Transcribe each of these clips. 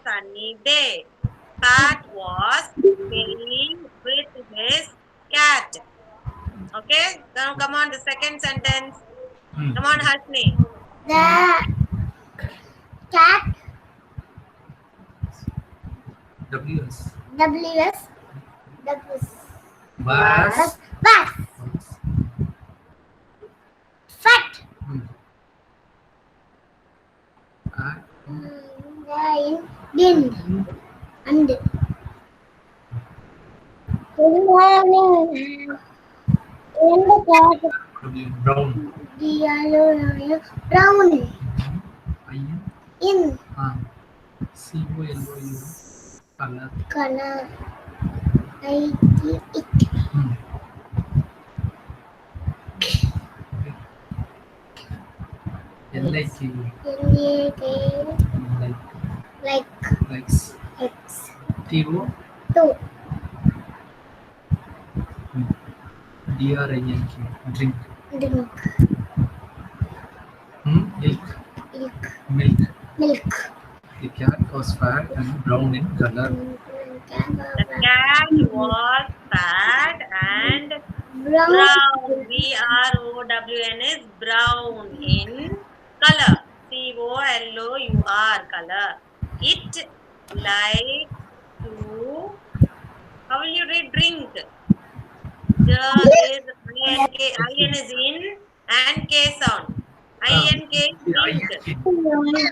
sunny day. Pat was playing with his cat. Okay, now come on, the second sentence. Come on, Hasni. The cat WS. WS Was. fat. Didn't. And good morning. In the cat, Brown. brown. IN. In COLOU. Color. color. It. LIK. Like Likes. X. TO. Two. DRINK. Drink. Drink. Milk. Milk. Milk. Milk. The cat was fat and brown in color. The cat was fat and Brown. brown. BROWN is brown in color. COLOUR color. It likes to. How will you read drink? The is INK. IN is in and K sound. INK is drink. Drink. Okay. Good morning.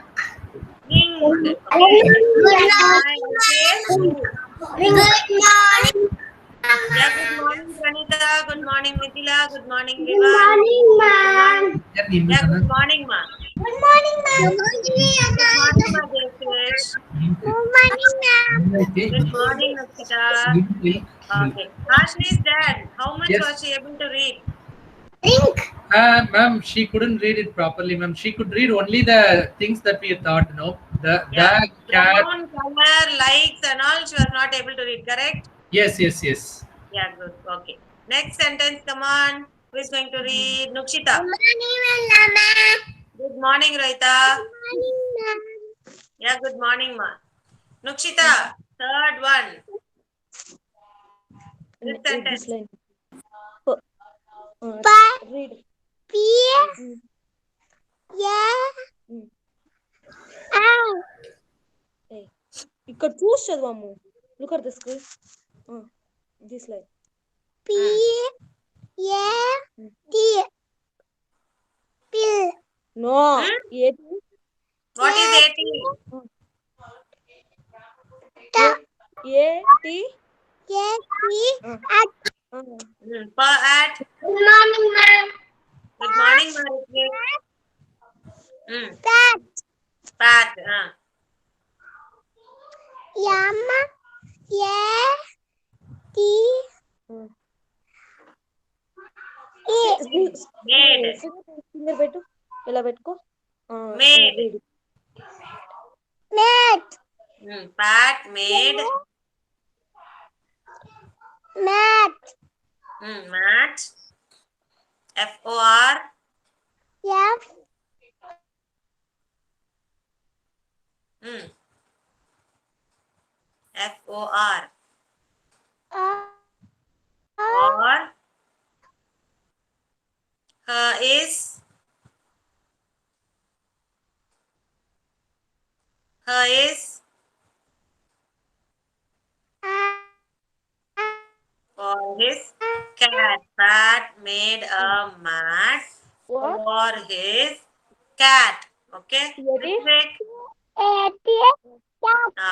Yeah, good morning, Pranita. Good morning, Mithila. Good morning, Good Viva. morning, ma'am. Yeah, good morning, ma. Good morning, ma'am. Good morning, ma, Devesh. Good morning, ma'am. Good morning, Nakshita. Okay. Ashni's dad, how much Yes. was she able to read? Drink. Ma'am, she couldn't read it properly, ma'am. She could read only the things that we thought, no? Yeah. The cat. Brown color, lights and all, she was not able to read, correct? Yes. Yeah, good. Okay. Next sentence, come on. Who is going to read? Nukshita. Good morning, ma'am. Good morning, Raita. Good morning, ma'am. Yeah, good morning, ma. Nukshita, third one. This sentence. Read. P. Yeah. ఇక్కడ చూసి చదవము. Look at the screen. This line. P. Yeah. T. Pill. No. A What is 80? A T. Yeah. T. Per at. Good morning, ma'am. Good morning, Maritri. Pat. Pat. Yama. Yeah. T. E. Made. Finger పెట్టు. ఇలా పెట్టుకో. Made. Read. Mat. Pat made. Mat. Mat. FOR. F. FOR. R. Or. Is. Is. For his cat. Pat made a mat What? for his cat. Okay? Ritvik.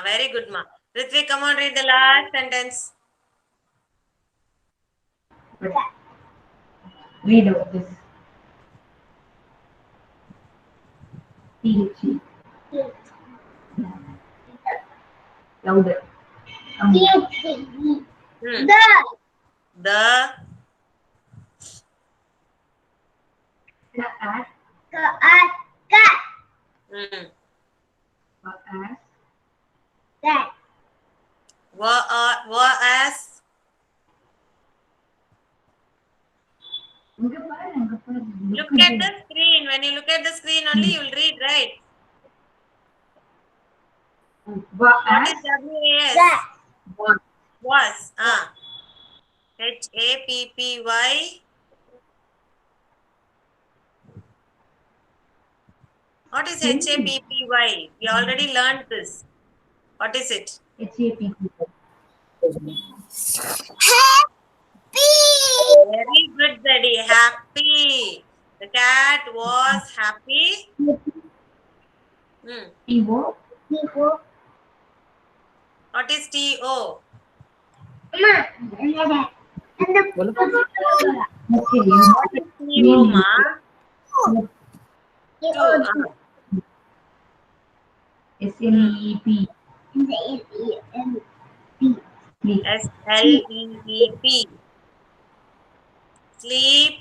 Very good, ma. Ritvik, come on, read the last sentence. Read over this. THE. Louder. The. Cat. Cat. As. Cat. Were as. Look at the screen. When you look at the screen only, you will read, right? What is WAS? That. Was. HAPPY. What is HAPPY? We already learned this. What is it? HAPP. Very good, Daddy. Happy. The cat was happy. Hmm. TO. What is TO? And What is TO, ma? Two. SLEEP. SLEEP. Sleep.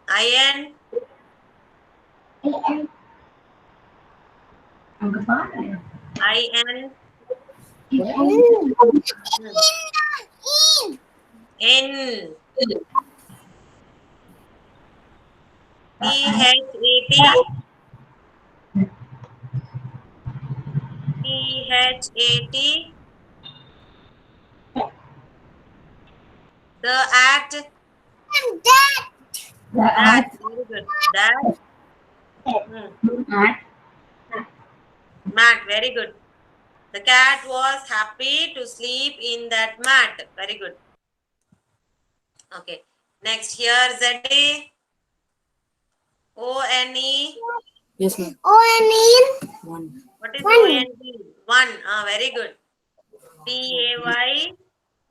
Iron. Ang kapal. IN. N. PHAT. PHAT. The at. That. Very good. That. At. Mat. Very good. The cat was happy to sleep in that mat. Very good. Okay. Next here, ZA. ONE. Yes, ma'am. O-N-E. One. What is One. ONE? One. Very good. DAY.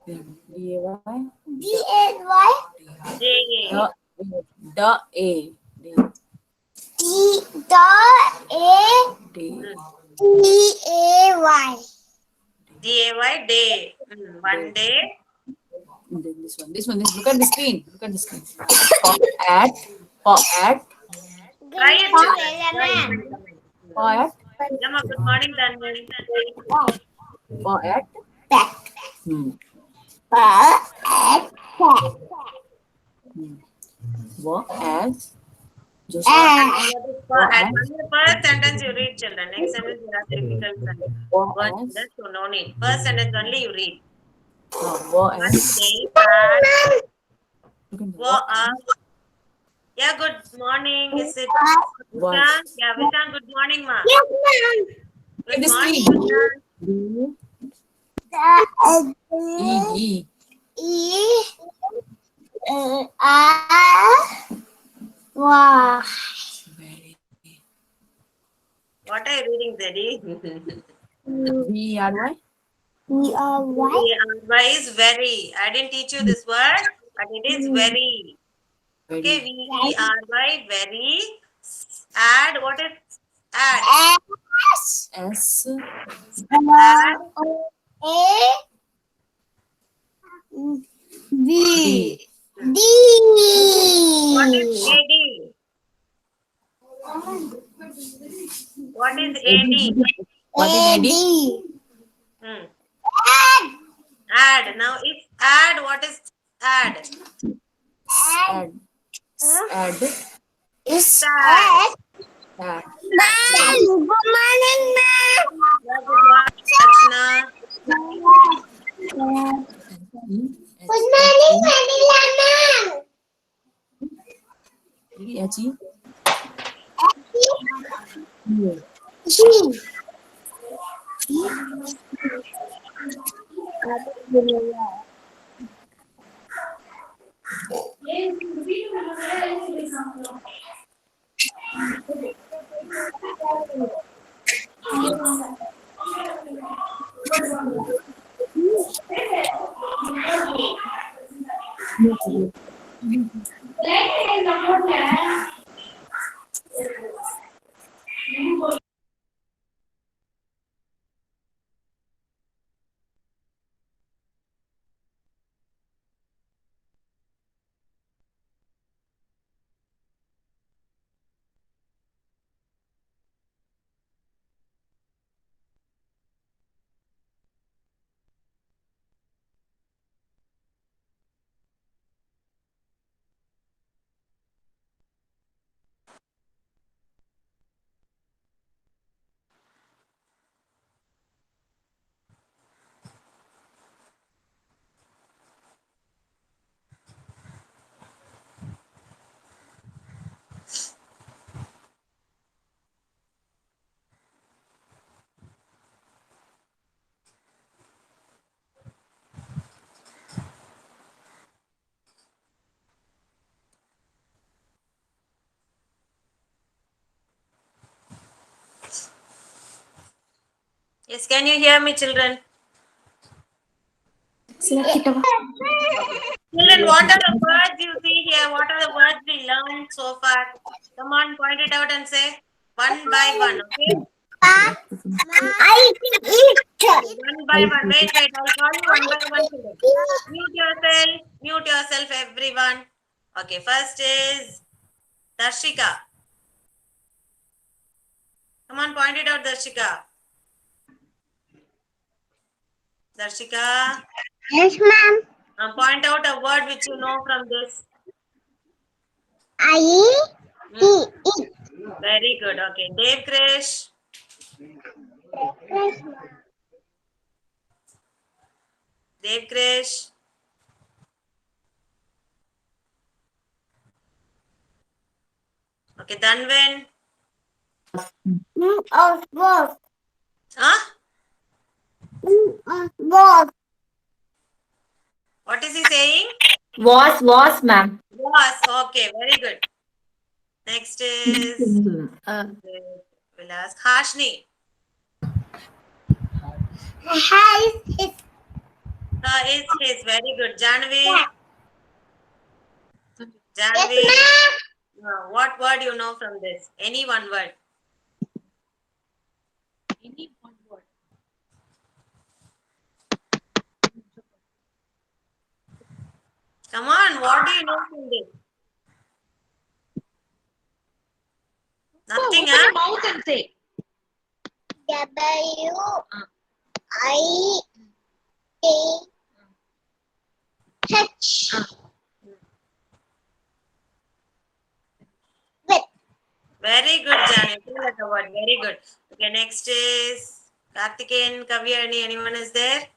D-A-Y. D-A-Y. JA. Da A. D. D-A-D-A-Y. DAY. Day. One day. And then this one. This one. Look at the screen. Look at the screen. For at. For at. Try it, children. For at. Yama, good morning, Daniel. For at. Back. Work as. Just First sentence you read, children. Next sentence you have difficult sentence. work One as. sentence, so no need. First sentence only you read. Work One as. day, cat Look at the was up. Yeah, good morning. Is it What? Vishan? Yeah, Vishan, good morning, ma. Yes, ma'am. Good This morning, screen. Vishan. E. Wow. Very. What are you reading, Zeddy? V-E-R-Y. We are white. Why is very? I didn't teach you this word, but it is very. Okay, Very. VERY, very. Add, what is add? S. S. Add, A. B. D. what is AD? What is AD? What is AD? Hmm. Add. Now, if add, what is add? Add. Add. Is Add. Add. Ma'am, good morning, ma'am. Yeah, good morning, Archana. Good morning, Manila, ma'am. H-E. G. Yes, can you hear me, children? Children, what are the words you see here? What are the words we learned so far? Come on, point it out and say one by one, okay? I eat. One by one. Wait. I'll call you one by one. Children. Mute yourself, everyone. Okay, first is Darshika. Come on, point it out, Darshika. Darshika, Yes, ma'am. point out a word which you know from this. I Hmm. eat. Very good. Okay, Dev Krish. Dev Krish. Okay, Danvin. Boss. Huh? Boss. What is he saying? Was, ma'am. Was. Okay, very good. Next is we'll ask Hashni. Is his. Very good. Janvi. Janvi. What word you know from this? Any one word. Any one word. Come on, what do you know from this? Nothing, Open huh? your mouth and say. W-I-A-H. Very good, Jani. Tell us the word. Very good. Okay, next is Karthikeyan, Kavyani. Anyone is there?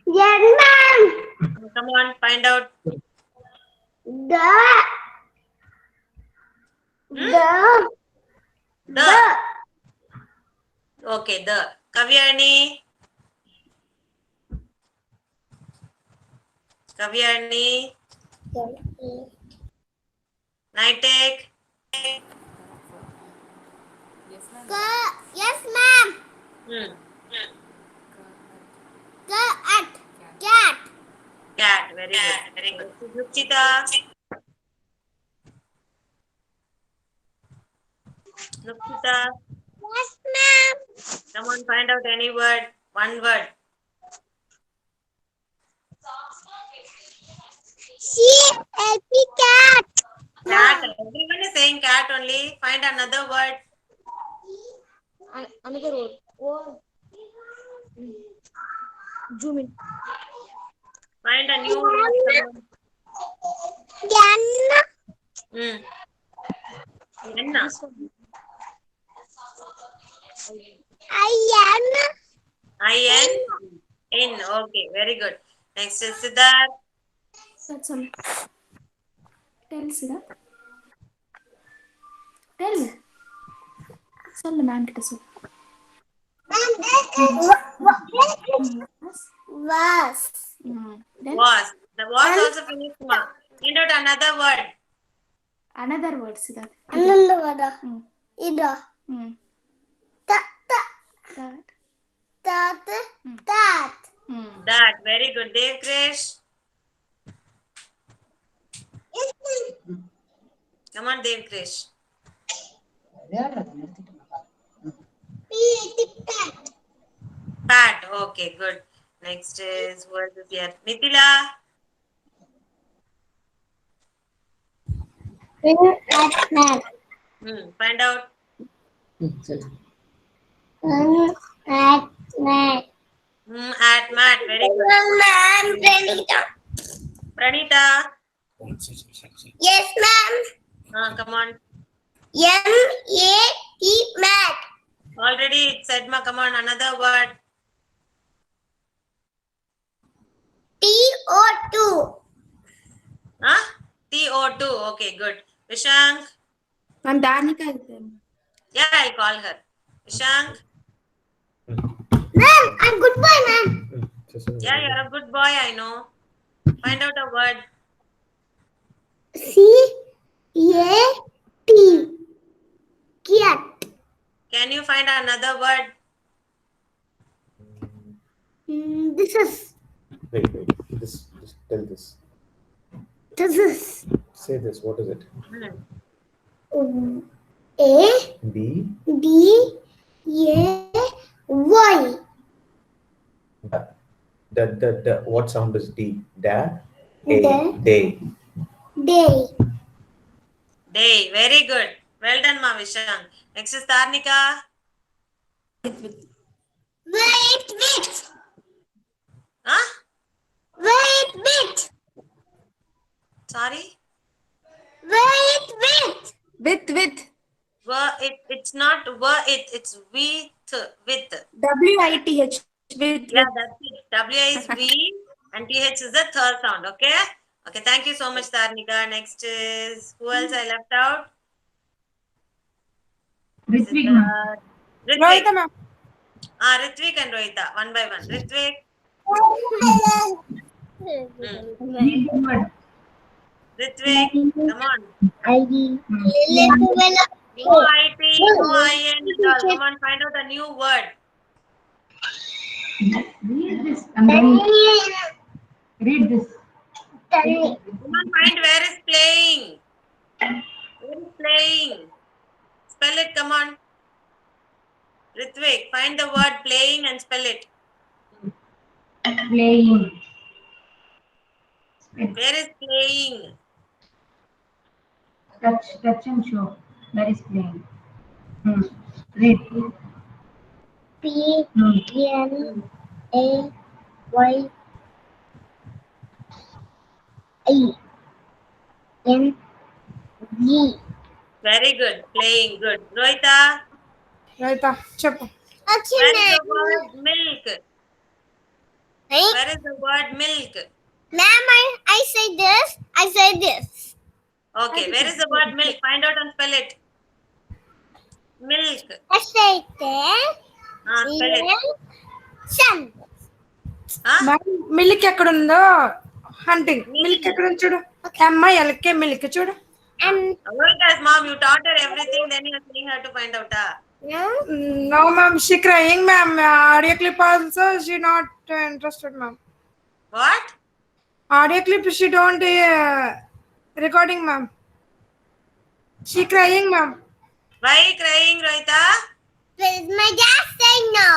Yes, ma'am. Come on, find out. The. Okay, the. Kavyani. Kavyani. Nitek. Yes, ma'am. Cat. Cat. Very good. Very good. Nukchita. Nukchita. Yes, ma'am. Come on, find out any word. One word. Cat. Cat. Everyone is saying cat only. Find another word. Another word. Oh. Zoom in. Find a new word. Enna. This one. I-N. In. Okay, very good. Next is Siddharth. That's all. Tell Siddharth. Tell. சொல்லு ma'am கிட்ட சொல்லு. Was. Then Was. The was also finished. Find out another word. another word Siddharth. Another word. Ida. That. That. Very good. Dev Krish. Come on, Dev Krish. Pat. Okay, good. Next is who else is here? Mithila. Find out. At mat. Very good. Pranita. Yes, ma'am. Come on. M-A-T, mat. Already it said, ma. Come on, another word. T-O-2. Huh? T-O-2. Okay, good. Vishank. Ma'am Danika is there. Yeah, I'll call her. Vishank. Ma'am, I'm good boy, ma'am. Yeah, you're a good boy, I know. Find out a word. C-A-T. Cat. Can you find another word? This is. Wait. This. Tell this. This is. Say this. What is it? A B. D A Y. The. What sound is D? Da. Da. Day. Day. Day. Very good. Well done, Ma Vishang. Next is Tarnika. Wait. Huh? Wait. Sorry? Wait. With. It's not it's with. WITH. With. Yeah, that's it. W is V and TH is the third sound. Okay? Okay, thank you so much, Tarnika. Next is who else I left out? Ritvik. Ritvik. Rohita ma'am. Ritvik and Rohita. One by one. Ritvik. Ritvik, come on. No IT, no IN at all. Come on, find out a new word. Read this. Read this. Come on, find where is playing. Where is playing? Spell it, come on. Ritvik, find the word playing and spell it. Playing. Where is playing? Touch and show. That is playing. Read. P N A Y I N G. Very good. Playing. Good. Rohita, Rohita, చెప్పు. where is the word milk? Where is the word milk? Ma'am, I say this. Okay, where is the word milk? Find out and spell it. Milk. I say this. Spell it. Sun. Milk ఎక్కడ ఉందో hunting milk ఎక్కడ ఉంది చూడు MILK milk చూడు And Rohita's mom, you taught her everything, then you're saying her to find out. no ma'am, she crying ma'am. Audio clip also she not interested ma'am. What? Audio clip she don't recording ma'am. She crying ma'am. Why crying, Rohita? Because my dad saying no.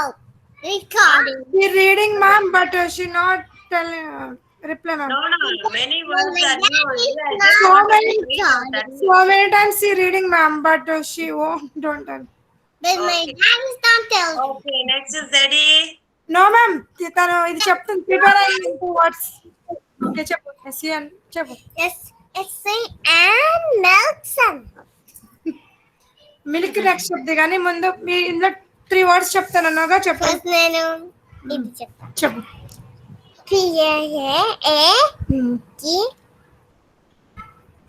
Recording. She reading ma'am, but she not telling reply ma'am. No. Many words are new. So many times she reading ma'am, but she don't tell. But my dad is not telling. Okay, next is Zeddy. No ma'am, తను ఇది చెప్తుంది prepare అయ్యి words okay చెప్పు SN చెప్పు It's and milk sun. Milk next చెప్తే కానీ ముందు మీ ఇందులో 3 వర్డ్స్ చెప్తాను అన్నగా చెప్పు First నేను ఇది చెప్తాను. చెప్పు P A G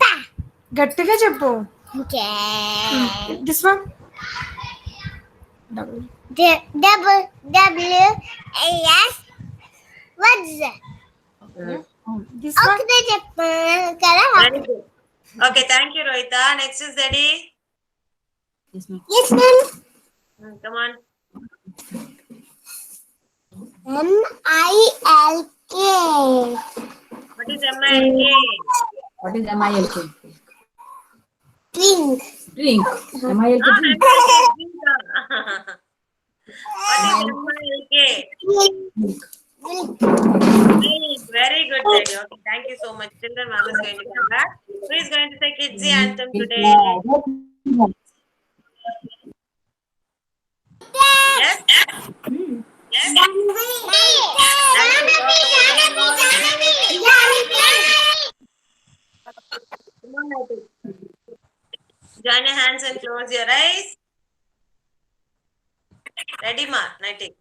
Pa. గట్టిగా చెప్పు Okay. This one W A S. What's that? This one Okay, చెప్పాను కదా. Very good. Okay, thank you, Rohita. Next is Zeddy. Yes, ma'am. Yes, ma'am. Come on. MILK. What is MILK? What is MILK? Drink. Drink. MILK drink. MILK is drink. What is MILK? Milk. Milk. Very good, Zeddy. Okay, thank you so much. Children, ma'am is going to come back. Who is going to say Kids Anthem today? Yes? Yes? Come on, Naitik. Join your hands and close your eyes. Ready, ma? Naitik.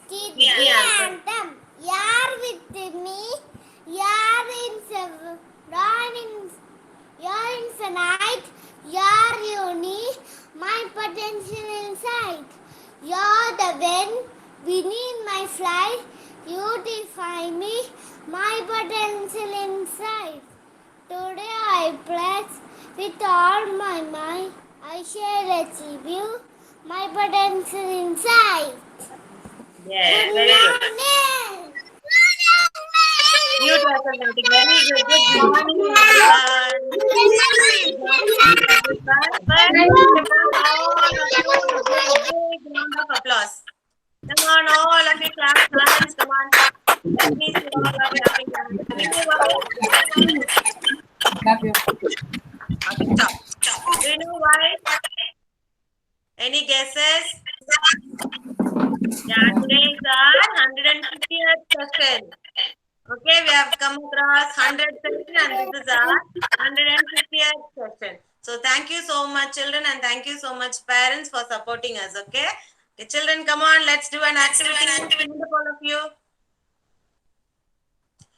Kids Anthem. You're with me. You're infinite. You're unique. My potential inside. You're the wind beneath my flight. You define me. My potential inside. Today I pledge with all my might. I shall achieve you. My potential inside. Yes, very good. Mute yourself, Ventik. Very good. Good morning, everyone. Everyone. All of you, a big round of applause. Come on, all of you clap hands. Come on. Let me see all of you clapping hands. Do you know why? Clap your Okay, stop. Do you know why? Any guesses? Yeah, today is our 150th session. Okay, we have come across 100 session and this is our 150th session. So thank you so much, children, and thank you so much, parents, for supporting us. Okay, children, come on, let's do an activity. Stand up, all of you.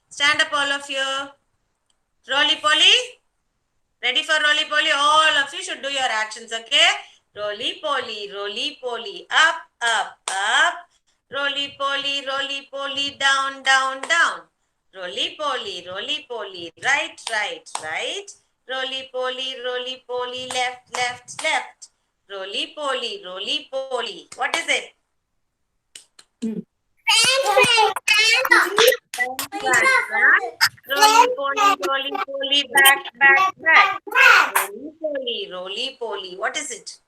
Stand up, all of you. Roly poly. Ready for roly poly? All of you should do your actions. Okay. Roly poly, up, up, up. Roly poly, down, down, down. Roly poly, right, right, right. Roly poly, left, left, left. Roly poly. What is it? Roly poly, back, back, back. Roly poly. What is it?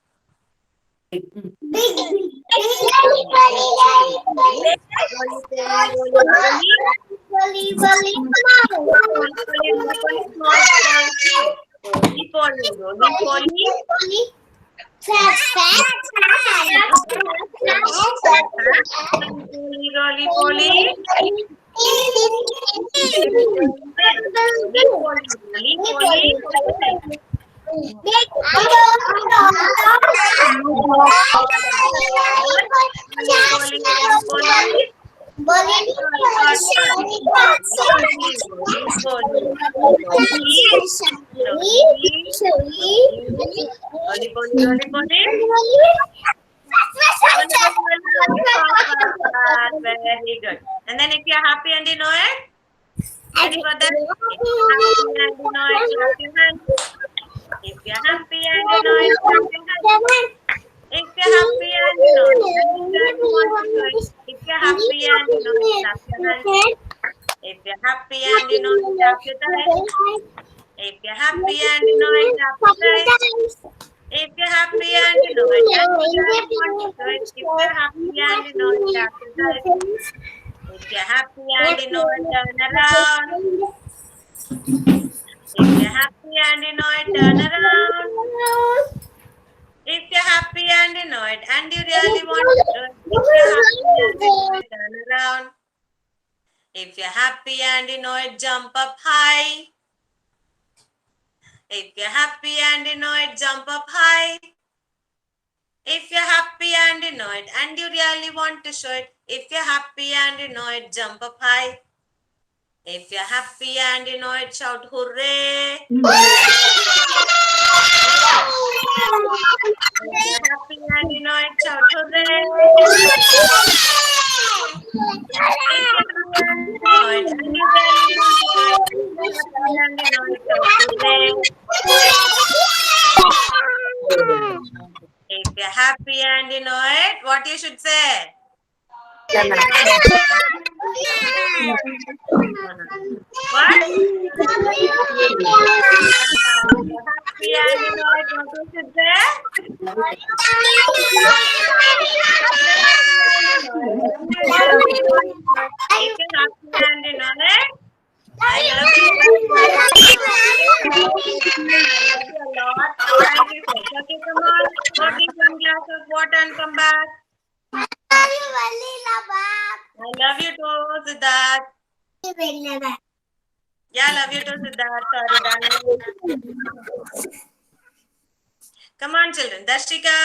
Roly poly. Very good. And then if you're happy and you know it, ready for that? If you're happy and you know it, clap your hands. If you're happy and you know it, if you're happy and you know it, clap your hands. If you're happy and you know it, clap your hands. If you're happy and you know it, clap your hands. If you're happy and you know it, if you're happy and you know it, clap your hands. If you're happy and you know it, turn around. If you're happy and you know it, turn around. If you're happy and you know it, and you really want to do it, if you're happy and you know it, turn around. If you're happy and you know it, jump up high. If you're happy and you know it, jump up high. If you're happy and you know it, and you really want to show it, if you're happy and you know it, jump up high. If you're happy and you know it, shout hooray. If you're happy and you know it, shout hooray. If you're happy and you know it, what you should say? What? If you're happy and you know it, what you should say? If you're happy and you know it, I love you. I love you a lot. Thank you. Okay, come on. Go drink one glass of water and come back. I love you too, Siddharth. Yeah, I love you too, Siddharth. Sorry, darling. Come on, children. Dashika,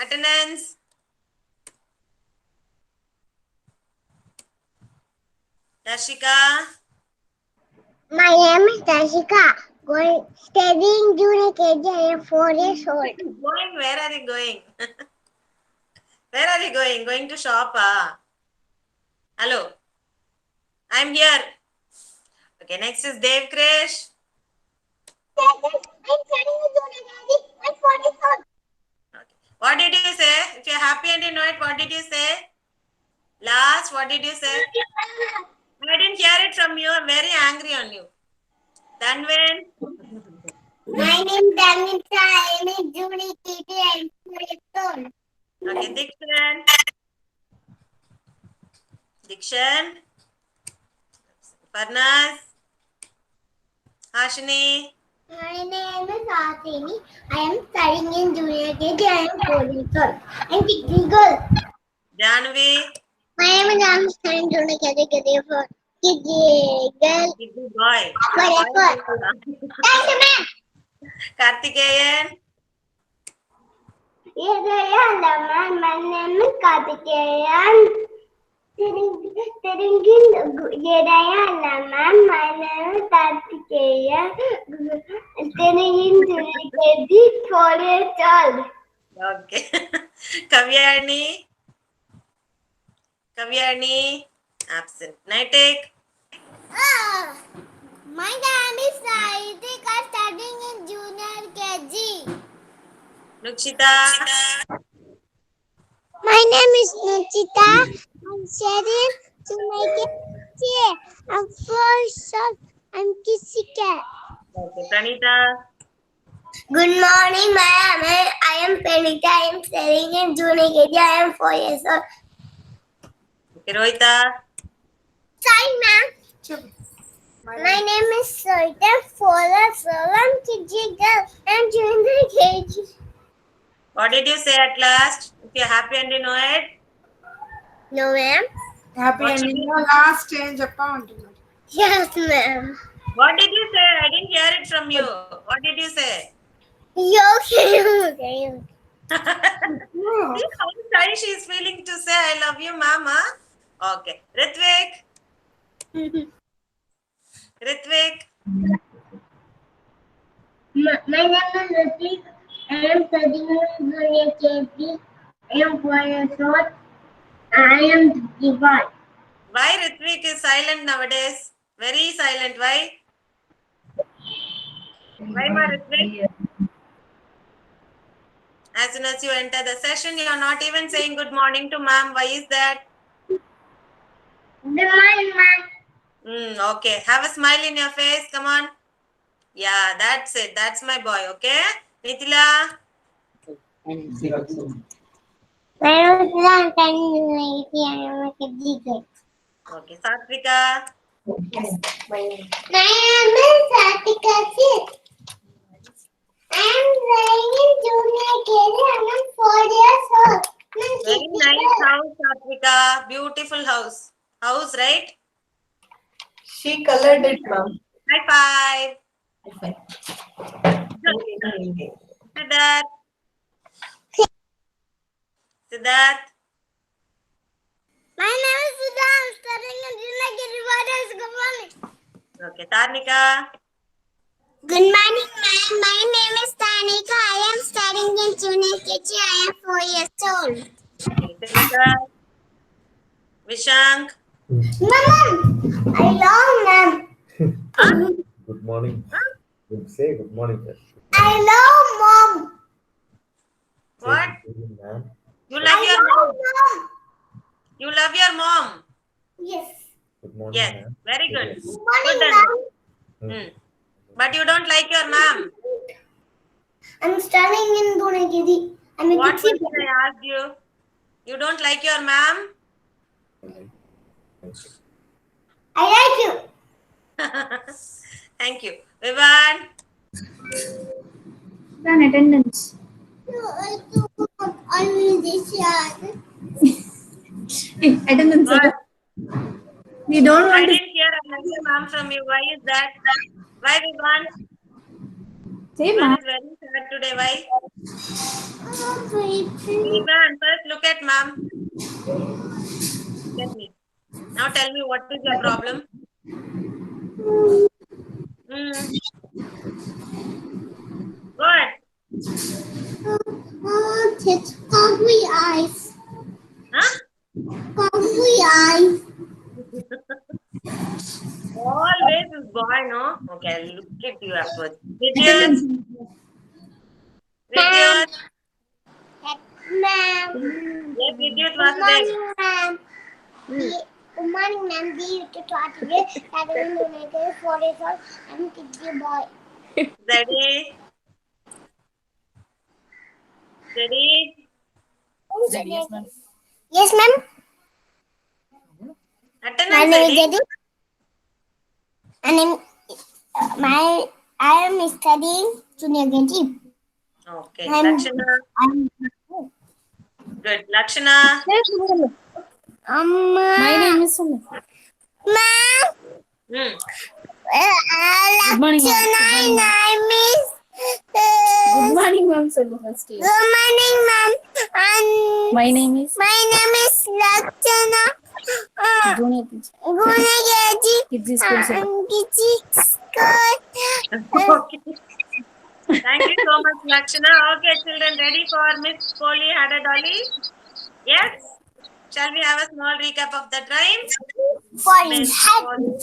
attendance. Dashika. My name is Dashika. Studying junior KG. I am 4 years old. Going? Where are you going? Where are you going? Going to shop? Hello. I'm here. Okay, next is Dev Krish. I'm studying junior KG. I'm 4 years old. Okay. What did you say? If you're happy and you know it, what did you say? Last, what did you say? I didn't hear it from you. I'm very angry on you. Dhanven? My name is Damita. I am a junior KG. I am 4 years old. Okay, Dikshan? Dikshan? Parnas? Hashini? My name is Asini. I am studying in junior KG. I am 4 years old. I am Tikri girl. Janvi? My name is I'm studying junior KG for KG girl. Giddu boy. Forever. Thank you, ma'am. Kartikeyan? My name is Kartikeyan. Sitting in Jedaya, ma'am. My name is Kartikeyan. Sitting in junior KG 4 years old. Okay. Kavyani? Kavyani? Absent. Naitik? My name is Saitik. I'm studying in junior KG. Nukshita? My name is Nuchita. I'm studying junior KG. I'm 4 years old. I'm Kissy Cat. Okay. Pranita? Good morning, ma'am. I am Pranita. I am studying in junior KG. I am 4 years old. Okay. Rohita? Sorry, ma'am. My name is Soita. 4 years old. I'm KG girl. I'm junior KG. What did you say at last? If you're happy and you know it? No, ma'am. Happy What and should last change account. Yes, ma'am. What did you say? I didn't hear it from you. What did you say? Okay. See how shy she is feeling to say I love you, mama. Okay. Ritvik? Ritvik? My name is Ritik. I am studying in junior KG. I am 4 years old. I am divine. Why Ritvik is silent nowadays? Very silent. Why? Why, ma Ritvik? As soon as you enter the session, you are not even saying good morning to ma'am. Why is that? Okay. Have a smile in your face. Come on. Yeah, that's it. That's my boy. Okay. Nitila? My name is Ram. I am a KG girl. Okay. Satvika? My name is Satika Sith. I am studying in junior KG. I am 4 years old. Very nice house, Satvika. Beautiful house. House, right? She colored it, ma'am. High five. Siddharth. Siddharth. My name is Sudha. I am studying in junior KG. Good morning. Okay. Tarnika. Good morning, ma'am. My name is Tanika. I am studying in junior KG. I am 4 years old. Okay. Tilaka. Vishank. Mom, I love ma'am. Good morning. Say good morning first. I love mom. Say What? good morning, ma'am. You love your mom. mom. You love your mom. Yes. Good morning, Yes. ma'am. Very good. Good morning, Good ma'am. done. But you don't like your mom. I'm studying in junior KG. I'm a What kid. question I asked you? You don't like your mom? I like you. Thank you. Vivan. An attendance. I will decide. Attendance. What? We don't I want to. didn't hear I like your mom from you. Why is that? Why Vivan? Say, Vivan ma'am. is very sad today. Why? Vivan, first look at mom. Look at me. Now tell me what is your problem? What? It's ugly eyes. Huh? Ugly eyes. Always this boy, no? Okay, I'll look at you afterwards. Vidyut. Ma'am. Yes, Vidyut Good Vasudev. morning, ma'am. Good morning, ma'am. We used to talk to you. I don't know make it 4 years old. I'm Kitty boy. Ready? Ready? Yes, ma'am. Yes, ma'am. My Attendance name is ready? Jadu. I am studying junior KG. Okay. I'm, Lakshana. I'm Good. Lakshana. My name is Sumit. Ma'am. Hmm. Good morning, ma'am. Good morning, ma'am. Good morning, ma'am. Sallu first year. Good morning, ma'am. My name is Lakshana. Junior teacher. Kids school. Okay. Thank you so much, Lakshana. Okay, children, ready for Miss Polly had a dolly? Yes? Shall we have a small recap of the rhyme? Miss Polly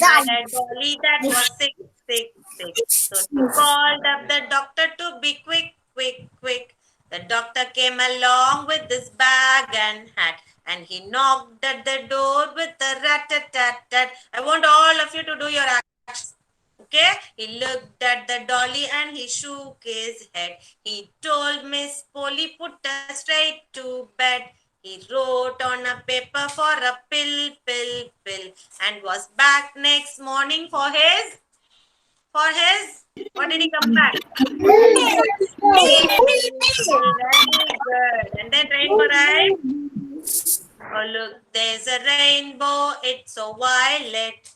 had a dolly that was sick, sick, sick. So she called up the doctor to be quick, quick, quick. The doctor came along with this bag and hat, and he knocked at the door with a rat-tat-tat-tat. I want all of you to do your actions. Okay, he looked at the dolly and he shook his head. He told Miss Polly, put her straight to bed. He wrote on a paper for a pill, pill, pill, and was back next morning for his, what did he come back? Very good. And then rainbow rhyme. Oh, look, there's a rainbow, it's so violet.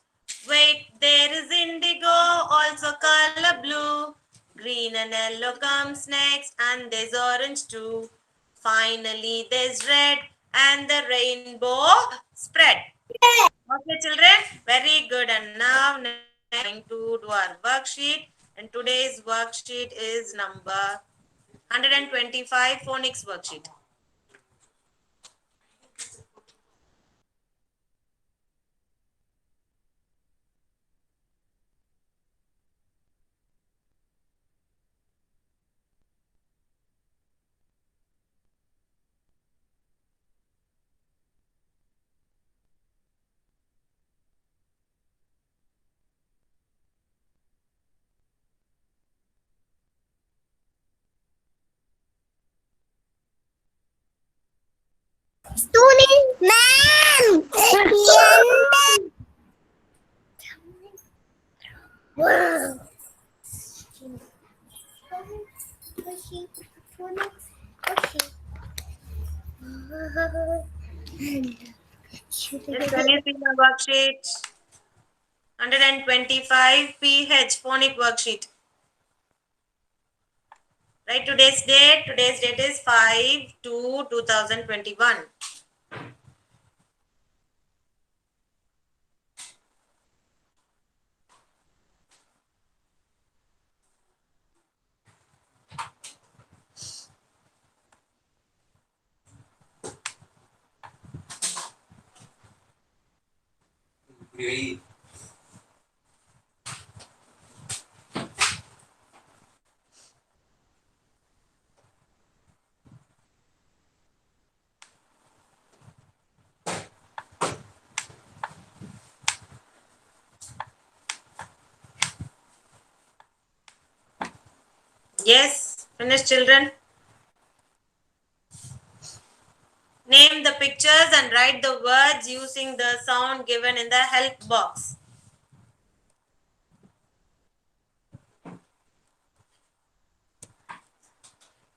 Wait, there is indigo, also color blue. Green and yellow comes next, and there's orange too. Finally, there's red, and the rainbow spread. Okay, children, very good. And now, we're going to do our worksheet. And today's worksheet is number 125, phonics worksheet. Student, ma'am. Wow. Yes, can you see my worksheet? 125 PH phonic worksheet. Right, today's date. Today's date is 5/2/2021. Yes, finished, children. Name the pictures and write the words using the sound given in the help box.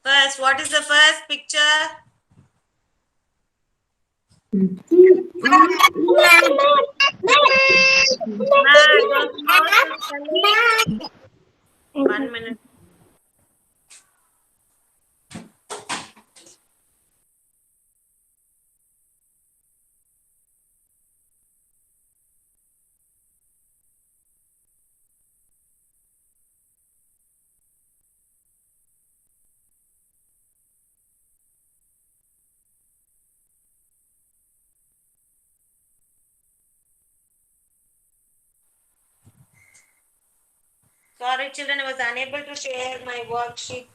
First, what is the first picture? One minute. Sorry, children, I was unable to share my worksheet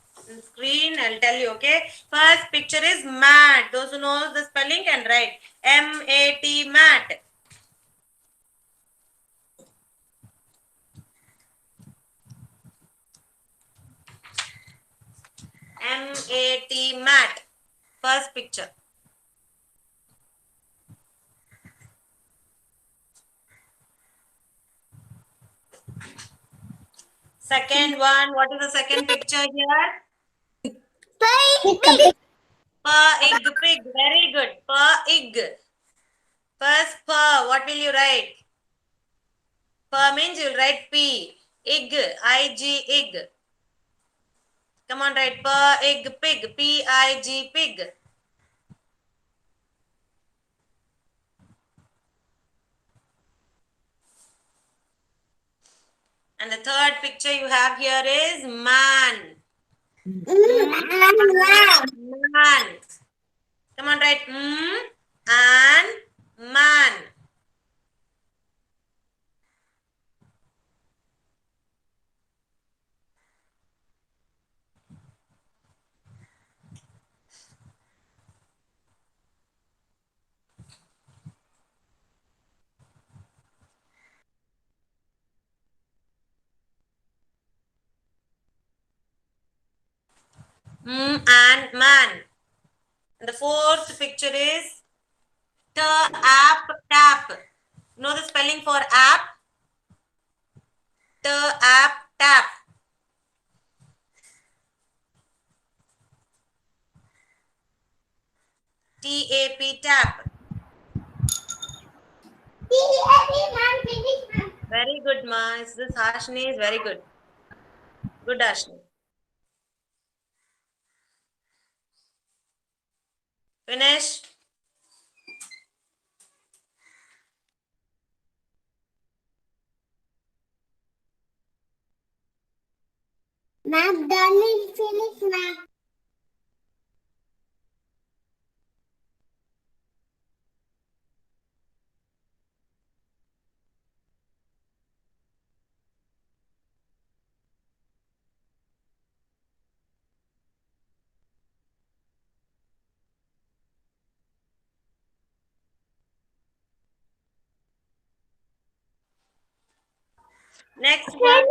screen. I'll tell you, okay? First picture is mad. Those who know the spelling can write. M-A-T, mat. M-A-T, mat. First picture. Second one, what is the second picture here? Pig, pig, very good. Pig. First per, what will you write? Per means you'll write P. Ig, I-G, ig. Come on, write pig, pig, P-I-G, pig. And the third picture you have here is man. Man. Come on, write and man. And man. And the fourth picture is app, tap. Know the spelling for app? App, tap. T-A-P, tap. Very good, ma. This Ashni is very good. Good, Ashni. Finish. Ma'am, done it, finish, ma'am. Next one.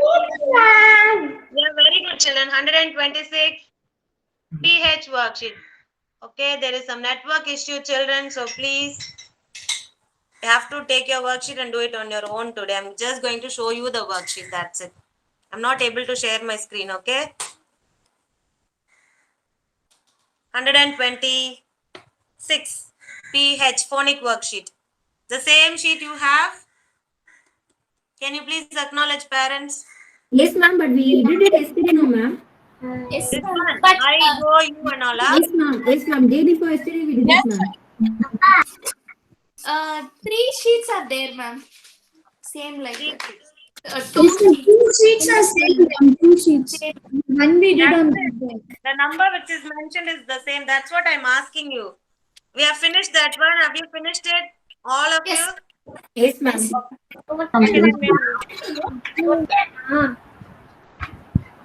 Yeah, very good, children. 126 PH worksheet. Okay, there is some network issue, children. So please, you have to take your worksheet and do it on your own today. I'm just going to show you the worksheet. That's it. I'm not able to share my screen. Okay. 126 PH phonic worksheet. The same sheet you have. Can you please acknowledge, parents? Yes, ma'am, but we did it yesterday, no, ma'am. Yes, This ma'am. one. But I go, you and all. Yes, ma'am. Yes, ma'am. Day before yesterday, we did it, ma'am. 3 sheets are there, ma'am. Same like Three that. sheets. 2 sheets. 2 sheets are same, ma'am. 2 sheets. One we did on That's it. The number which is mentioned is the same. That's what I'm asking you. We have finished that one. Have you finished it? All of Yes. you? Yes, ma'am. Okay, then maybe.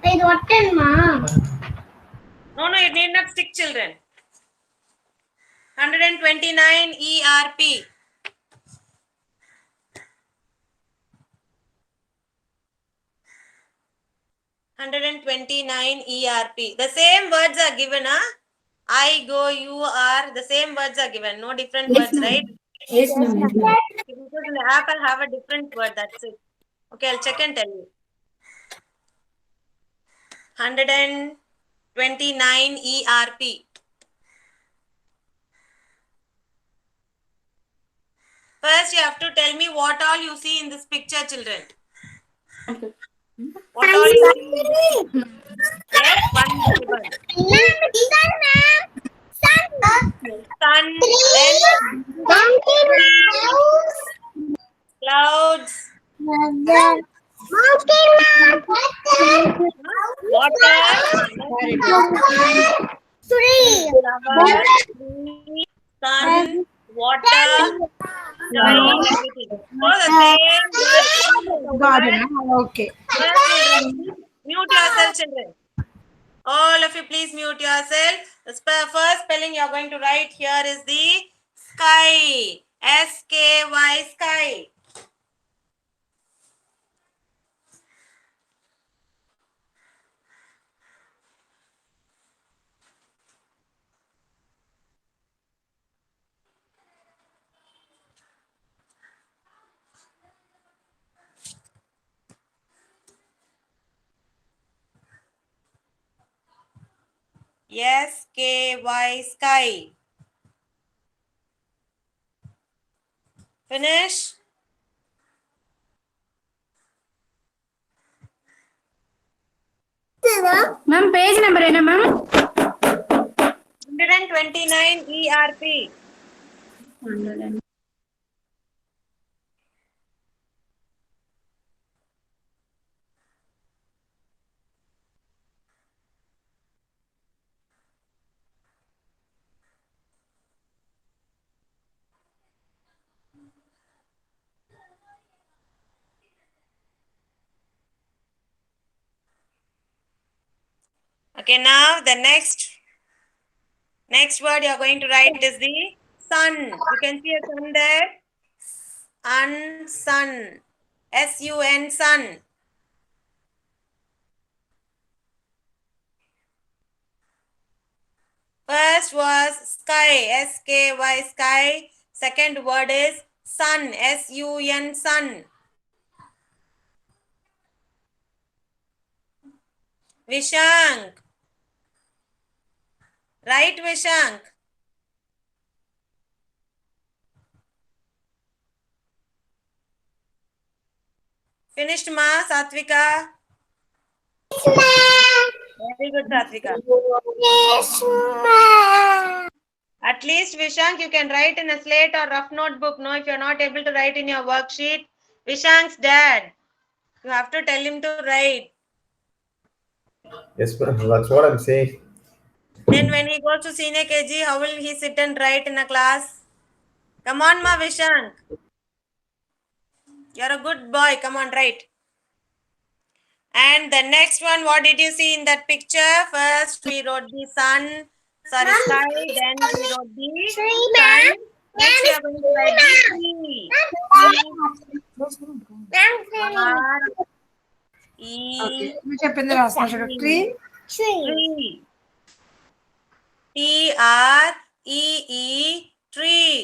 Wait, what time, ma'am? No, you need not stick, children. 129 ERP. ERP. The same words are given, huh? I, go, you, are. The same words are given. No different Yes, words, ma'am. right? Yes, ma'am. Yes, ma'am. Because in the app, I'll have a different word. That's it. Okay, I'll check and tell you. 129 ERP. First, you have to tell me what all you see in this picture, children. What all you see? Yes, one by one. Sun, then clouds, water, Three. flower, tree, sun, water, sky, everything. So the same word. Got it. Okay. Yes, children. Mute yourself, children. All of you, please mute yourself. The first spelling you are going to write here is the sky. SKY, sky. SKY, sky. Finish? Ma'am, page number என்ன ma'am? 129 ERP. Okay, now the next word you are going to write is the sun. You can see a sun there. Sun. SUN, sun. First was sky, SKY, sky. Second word is sun, SUN, sun. Vishank. Right, Vishank? Finished, ma, Satvika? Very good, Satvika. Yes, ma'am. At least, Vishank, you can write in a slate or rough notebook. No, if you're not able to write in your worksheet, Vishank's dad, you have to tell him to write. Yes, ma'am. That's what I'm saying. Then when he goes to senior KG, how will he sit and write in a class? Come on, ma, Vishank. You're a good boy. Come on, write. And the next one, what did you see in that picture? First, we wrote the sun, sorry, sky. Then we wrote the Tree, sun. ma'am. Next, we are going to write the tree. R E చెప్పింది రాస్తా చూడు tree tree. TREE, tree.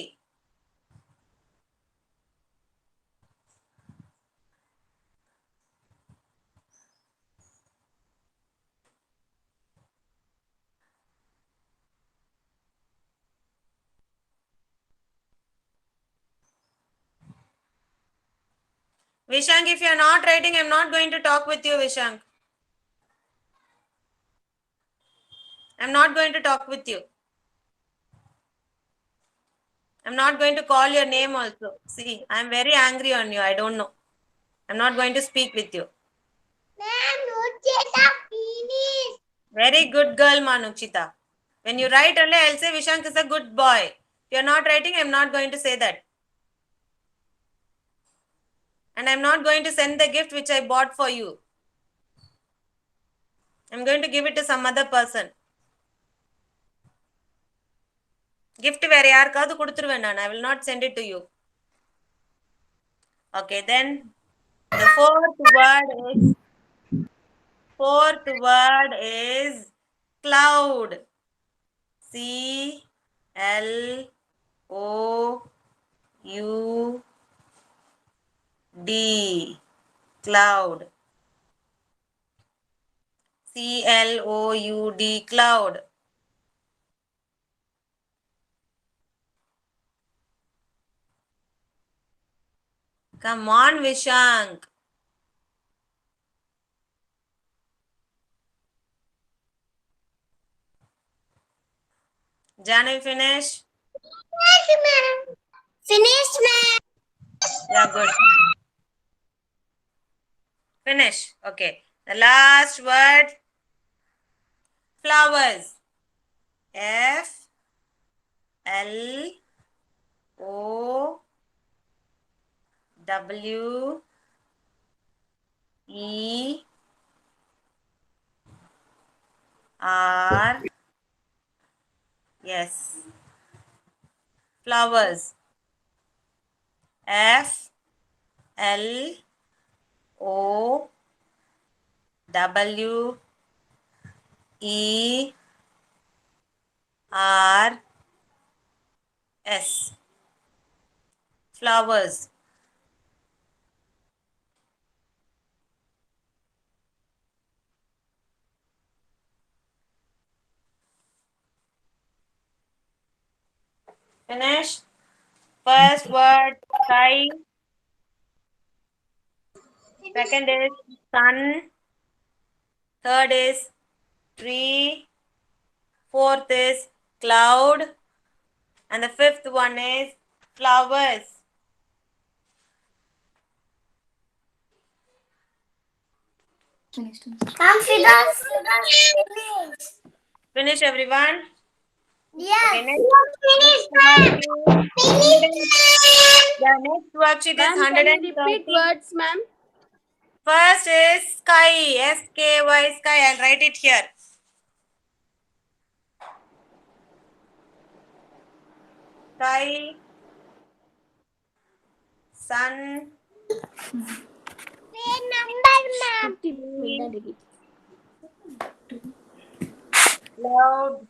Vishank, if you are not writing, I am not going to talk with you, Vishank. I am not going to talk with you. I am not going to call your name also. See, I am very angry on you. I don't know. I am not going to speak with you. Ma'am, Nuchita, finish. Very good girl, Manuchita. When you write only, I'll say Vishank is a good boy. If you're not writing, I'm not going to say that. And I'm not going to send the gift which I bought for you. I'm going to give it to some other person. Gift வேற யாருக்காவது கொடுத்துருவேன் நான். I will not send it to you. Okay, then the fourth word is cloud. CLOUD. Cloud. CLOUD, cloud. Come on, Vishank. Janu, finish? Yes, ma'am. Finish, ma'am. Yeah, good. Finish. Okay. The last word, flowers. FLOWER. Yes. Flowers. F L O W E R S. Flowers. Finish. First word sky. Second is sun. Third is tree. Fourth is cloud. And the fifth one is flowers. Finished. Finish, everyone. Yes. Okay, next worksheet is 130. words, ma'am? First is sky. SKY, sky. I'll write it here. Sky. Sun. Number, ma'am. Cloud.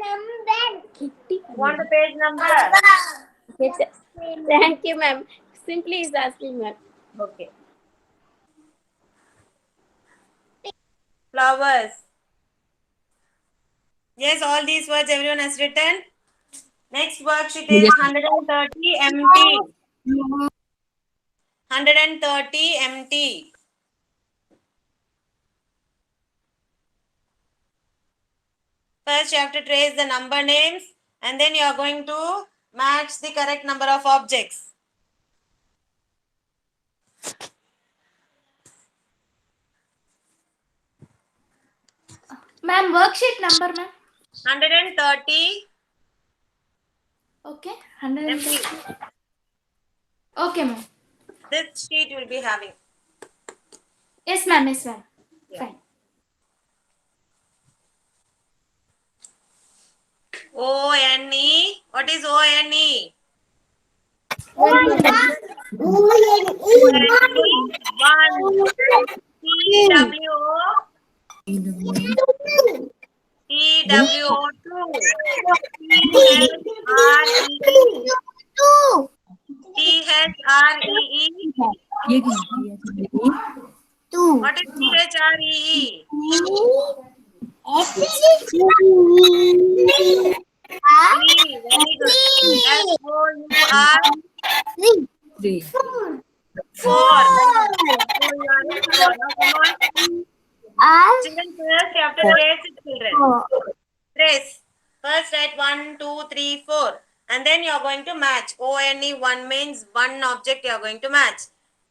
Number. Want the page number? Thank you, ma'am. Simply is asking, ma'am. Okay. Flowers. Yes, all these words everyone has written. Next worksheet is 130 empty. 130 empty. First, you have to trace the number names and then you are going to match the correct number of objects. Ma'am, worksheet number, ma'am. 130 Okay. empty. 100. Okay, ma'am. This sheet you will be having. Yes, ma'am. Yes, ma'am. Yeah. Fine. O-N-E. What is O-N-E? One. T-W-O. T-W-O-2. T-H-R-E-E. Two. T-H-R-E-E. Two. What is T-H-R-E-E? Tree. Very good. F-O-U-R. Three. Four. F-O-U-R is four. Now come on. Children, first you have to trace it, children. Trace. First write 1, 2, 3, 4. And then you are going to match. O-N-E 1 means one object you are going to match.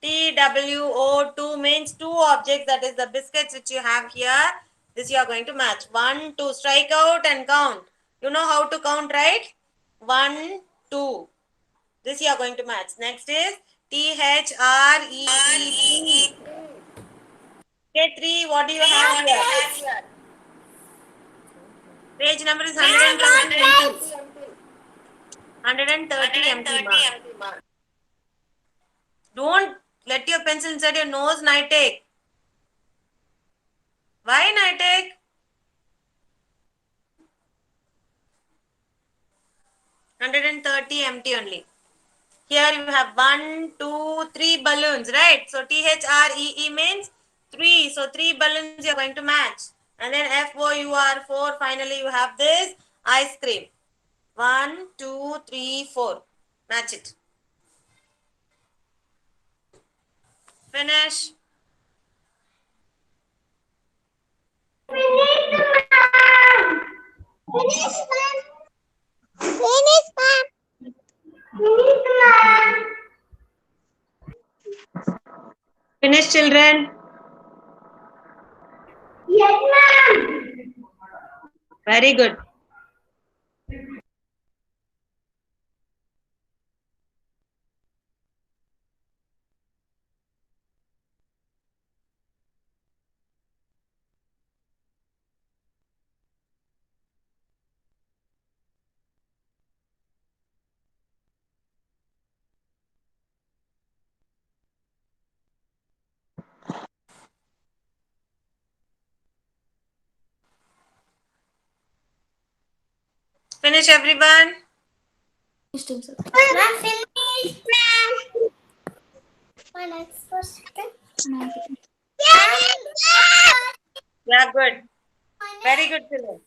T-W-O 2 means two objects, that is the biscuits which you have here. This you are going to match. 1, 2. Strike out and count. You know how to count, right? 1, 2. This you are going to match. Next is T-H-R-E-E. Okay, 3. What do you have here? Page number is 130 empty. 130 empty mark. Don't let your pencil inside your nose, Nitek. Why, Nitek? empty only. Here you have 1, 2, 3 balloons, right? So T-H-R-E-E means 3. So 3 balloons you are going to match. And then F-O-U-R 4. Finally you have this ice cream. 1, 2, 3, 4. Match it. Finish. Finish, children. Yes, ma'am. Very good. Finish, everyone. Ma'am, finish, ma'am. My next question. Yeah, good. Very good, children.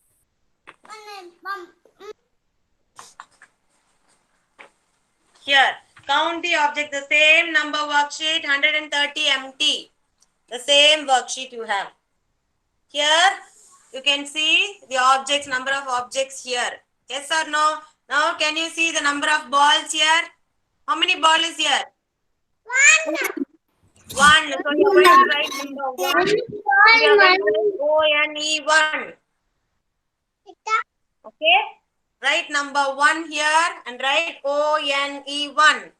Here, count the object. The same number worksheet, 130 empty. The same worksheet you have. Here, you can see the objects, number of objects here. Yes or no? Now, can you see the number of balls here? How many balls is here? One. So, you are going to write number 1. You are going to write ONE1. Okay? Write number 1 here and write ONE1.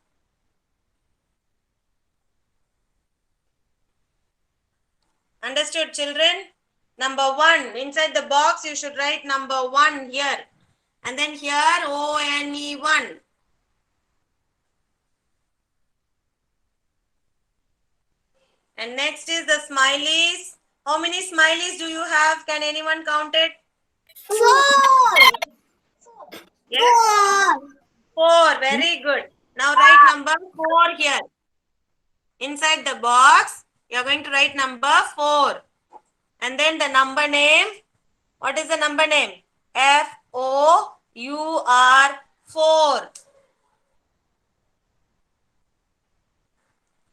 Understood, children? Number 1. Inside the box, you should write number 1 here. And then here, ONE1. And next is the smileys. How many smileys do you have? Can anyone count it? 4. Yes? 4. Very good. Now write number 4 here. Inside the box, you are going to write number 4. And then the number name. What is the number name? FOUR 4.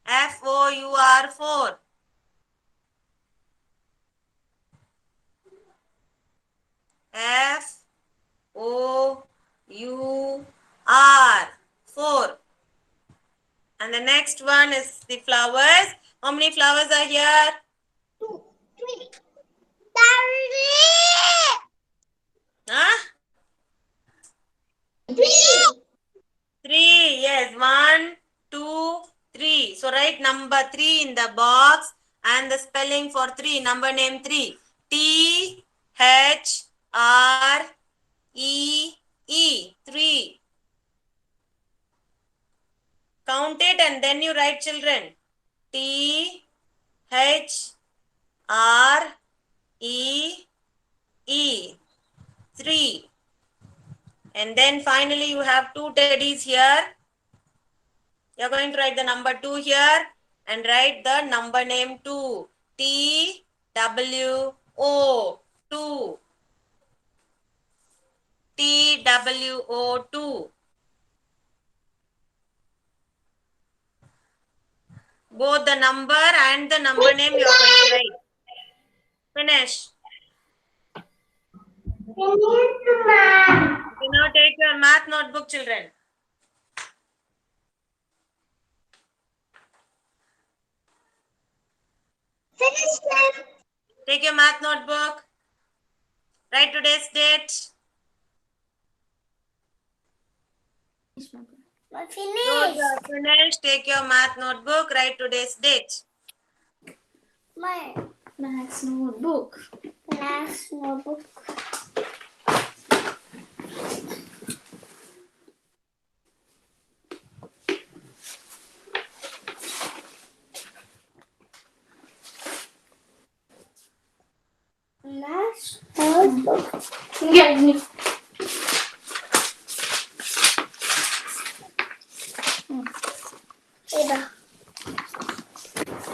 FOUR 4. FOUR 4. And the next one is the flowers. How many flowers are here? 2, 3. Huh? 3. Yes. 1, 2, 3. So write number 3 in the box and the spelling for 3. Number name 3. THREE. 3. Count it and then you write, children. THREE. 3. And then finally you have 2 teddies here. You're going to write the number 2 here and write the number name 2. TWO 2. TWO 2. Both the number and the number name you are going to write. Finish. You now take your math notebook, children. Finish, ma'am. Take your math notebook. Write today's date. Those who are finished, take your math notebook. Write today's date. My Maths notebook. last notebook. Last notebook.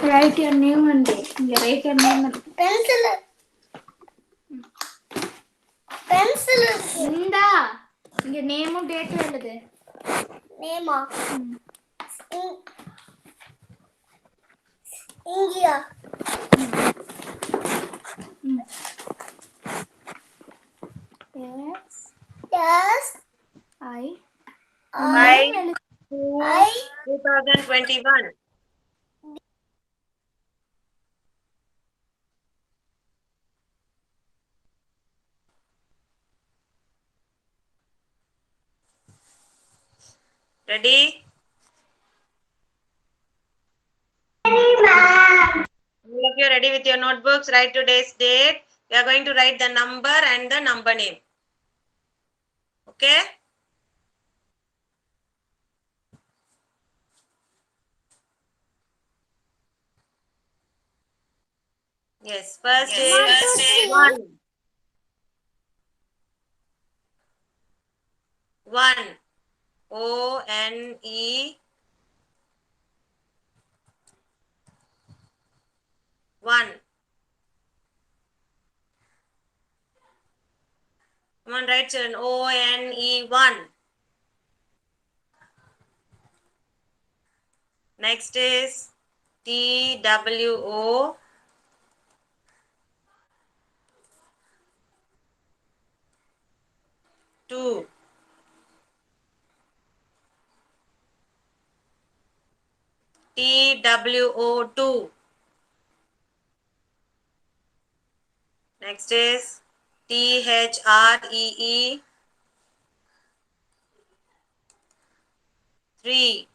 Write your name and date. Write your name and Pencil. Pencil. இந்தா இங்க நேமும் டேட்டும் எழுது. Name. India. Yes. Yes. I. By I. 2021. Ready? All of you ready with your notebooks? Write today's date. You are going to write the number and the number name. Okay? Yes, first is 1. One. O-N-E. One. Come on, write children. O-N-E. One. Next is T-W-O. Two. T-W-O-2. Next is T-H-R-E-E. 3.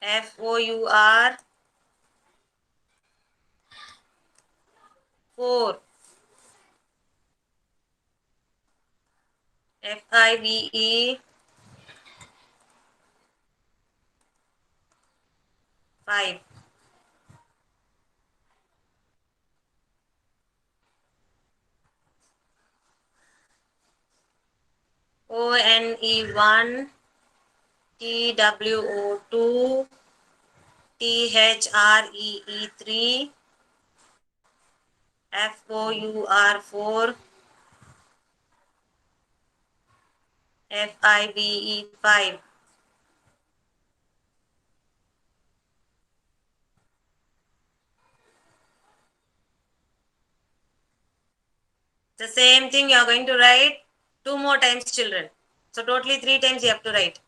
F-O-U-R. 4. F-I-V-E. 5. O-N-E-1. T-W-O-2. T-H-R-E-E-3. F-O-U-R-4. F-I-V-E-5. The same thing you are going to write 2 more times, children. So totally 3 times you have to write.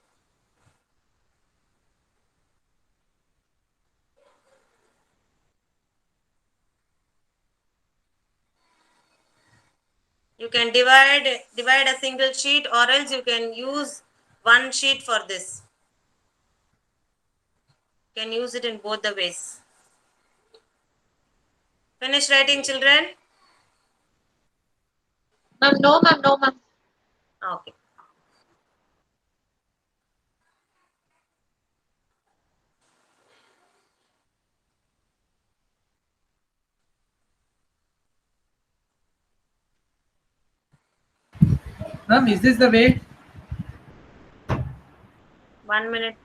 You can divide a single sheet, or else you can use one sheet for this. You can use it in both the ways. Finish writing, children? Ma'am, no, ma'am, no, ma'am. Okay. Ma'am, is this the way? 1 minute.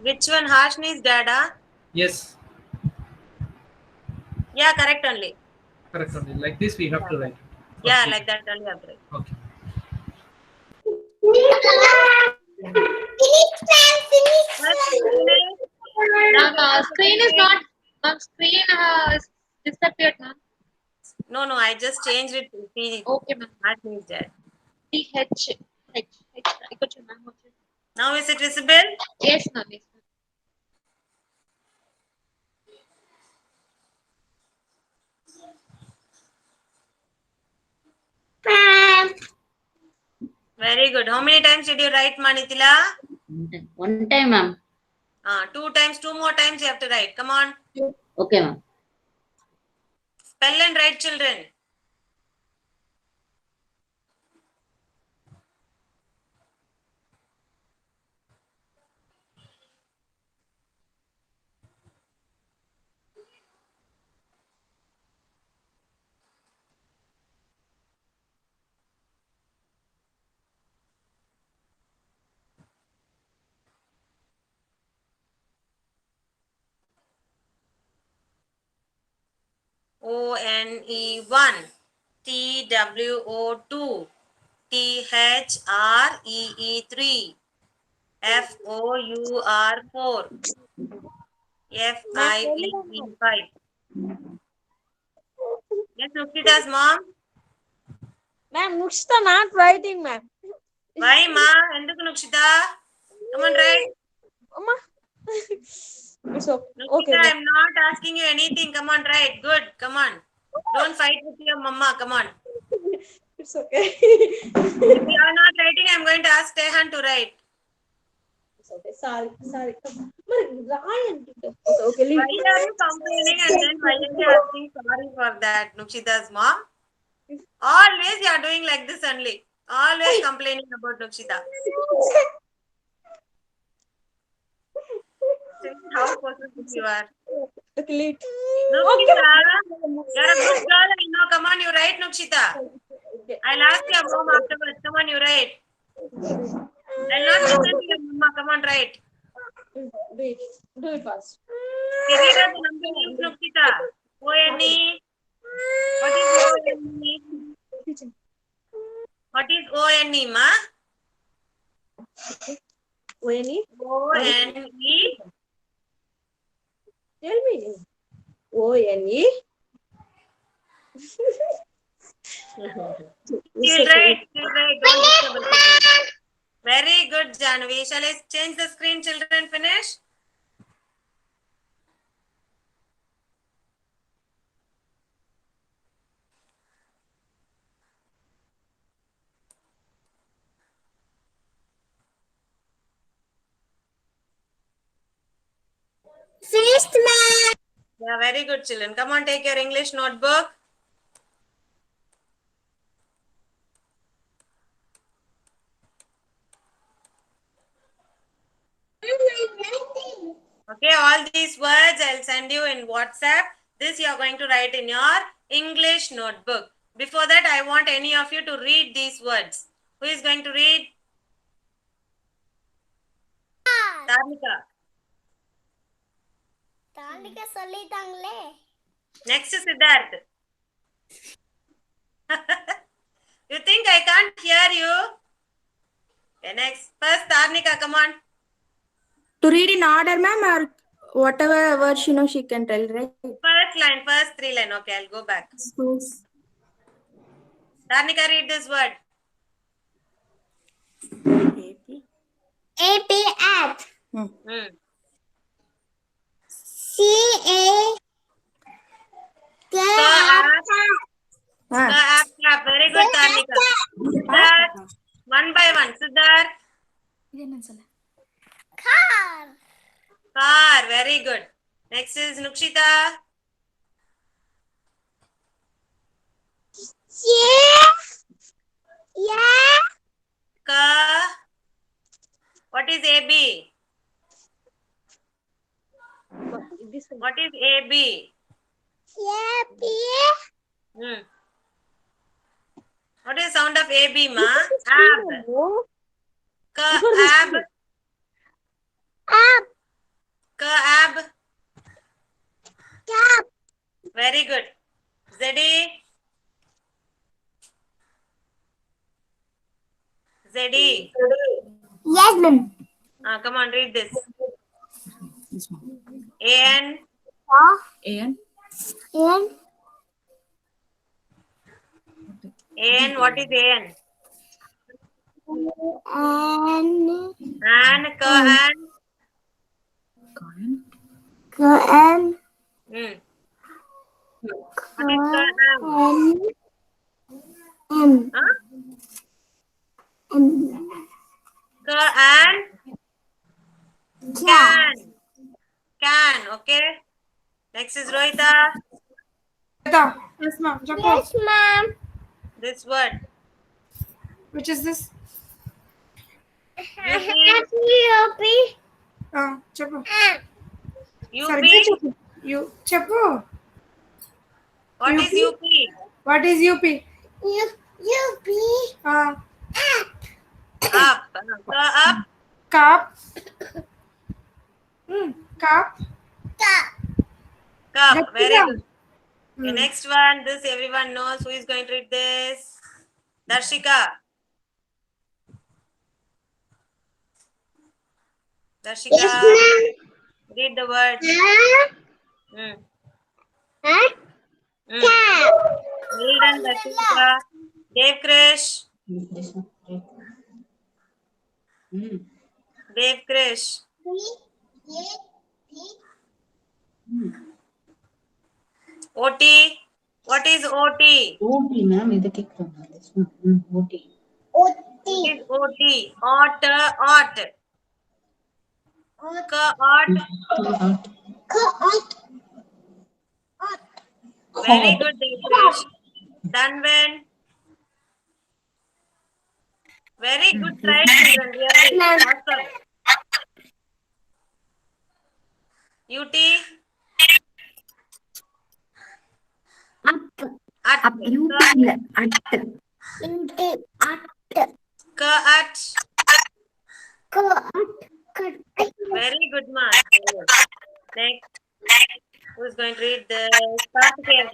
Which one? Harshni's dada? Yes. Yeah, correct only. Correct. Only. Like this we have to write. Yeah, Okay. like that only have to write. Okay. Ma'am, screen is not. Ma'am, screen has disappeared, ma'am. No, I just changed it to T. Okay, ma'am. Harshni's dad. TH. I got you, ma'am. Now is it visible? Yes, ma'am. Yes, ma'am. Very good. How many times did you write, Manitila? One time, ma'am. 2 times, 2 more times you have to write. Come on. Okay, ma'am. Spell and write, children. O-N-E-1. T-W-O-2. T-H-R-E-E-3. F-O-U-R-4. F-I-V-E-5. Yes, Nukshita's mom. Ma'am, Nukshita not writing, ma'am. Why, ma? Enduku Nukshita? Come on, write. Amma. It's okay. Nukshita, Okay, ma'am. I'm not asking you anything. Come on, write. Good. Come on. Don't fight with your mama. Come on. It's okay. If you are not writing, I'm going to ask Tehan to write. It's okay. Sorry. Come on. Ryan. Okay, leave. Why are you complaining and then why are you asking sorry for that, Nukshita's mom? Always you are doing like this only. Always complaining about Nukshita. you are. Delete. Nukshita, you're a good girl. I know. Come on, you write, Nukshita. I'll ask your mom afterwards. Come on, you write. I'll not listen to your mama. Come on, write. Wait. Do it fast. Okay, read out the number names, Nukshita. O-N-E. What is O-N-E? What is O-N-E, ma? O-N-E? O-N-E. Tell me. O-N-E? She'll write. Don't disturb us. Very good, Janvi. Shall I change the screen, children? Finish? Finished, ma'am. Yeah, very good, children. Come on, take your English notebook. Okay, all these words I'll send you in WhatsApp. This you are going to write in your English notebook. Before that, I want any of you to read these words. Who is going to read? Tarnika. தாண்டிக்க சொல்லிட்டாங்களே. Next is Siddharth. You think I can't hear you? Okay, next. First, Tarnika, come on. To read in order, ma'am, or whatever word she knows, she can tell, right? First line, first three line. Okay, I'll go back. Tarnika, read this word. AP app. Hmm. CA. App. Very good, Tarnika. Siddharth, one by one. Siddharth. Car. Car. Very good. Next is Nukshita. Yeah. Ka. What is AB? What is AB? Yeah. Hmm. What is the sound of AB, ma? Ab. Ka ab. Up. Ka ab. Cap. Very good. Zedi. Zedi. Yes, ma'am. Come on, read this. This one. AN. AN. AN. What is AN? An. Ka an. Coin. Hmm. What is ka an? Huh? Ka an. Can. Can. Okay. Next is Rohita. Yes, ma'am. Yes, ma'am. This word. Which is this? UP. Chappu. UP. You Chappu. What is UP? What is UP? UP. Up. Ka up. Cup. Cup. Cup. That's Very it. good. Okay, next one. This everyone knows. Who is going to read this? Darshika. Darshika. Yes, ma'am. Read the word. Hmm. Well done, Darshika. Dev Krish. Dev Krish. OT. What is OT? OT, ma'am. This one. OT. What is OT? Ought. Ought. Ka ought. Very good, Dev Krish. Danven. Very good try, children. Really awesome. UT. Up. At. Up. You feel at. At. At. Cut. Very good, ma. Next. Who's going to read the Kartikeyan?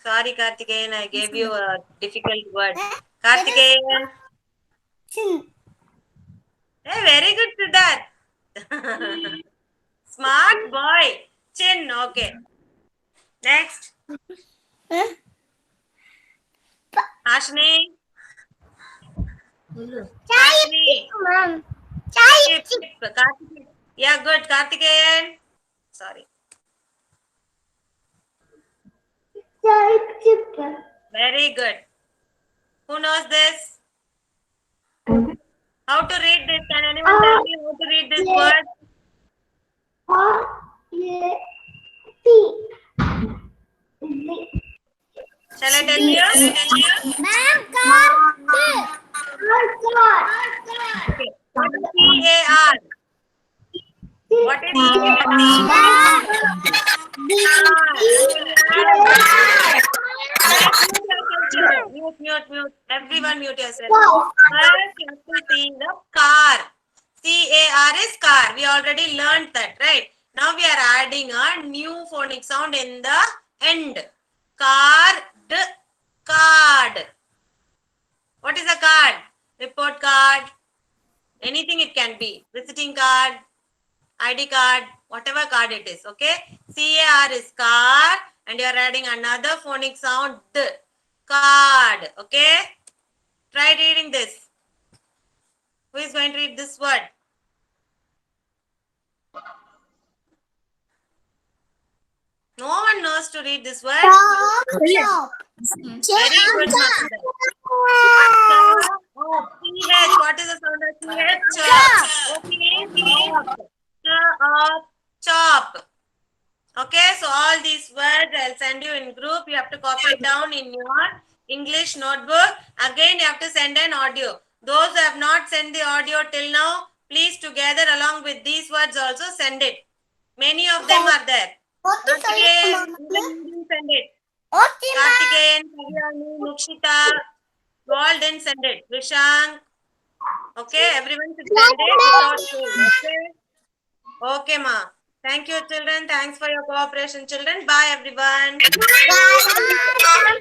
Sorry, Kartikeyan, I gave you a difficult word. Kartikeyan. Hey, very good, Siddharth. Smart boy. Chin, okay. Next. Ashni. Ashni. Mom. Kartikeyan. Yeah, good. Kartikeyan. Sorry. Very good. Who knows this? How to read this? Can anyone tell me how to read this word? Shall I tell you? Okay. What is CAR? What is Mute. Everyone mute yourself. First, you have to see the car. CAR is car. We already learned that, right? Now we are adding a new phonic sound in the end. Card. Card. What is a card? Report card. Anything it can be. Visiting card. ID card. Whatever card it is. Okay. CAR is car. And you are adding another phonic sound. D. Card. Okay. Try reading this. Who is going to read this word? No one knows to read this word. Very good, Master. CH. What is the sound of CH? Okay. Chop. Okay. So all these words I'll send you in group. You have to copy it down in your English notebook. Again, you have to send an audio. Those who have not sent the audio till now, please together along with these words also send it. Many of them are there. Kartikeyan, send it. Kartikeyan, Kalyani, Mukshita, all didn't send it. Vishank. Okay, everyone should send it without fail. Okay. Okay, ma. Thank you, children. Thanks for your cooperation, children. Bye, everyone. Bye.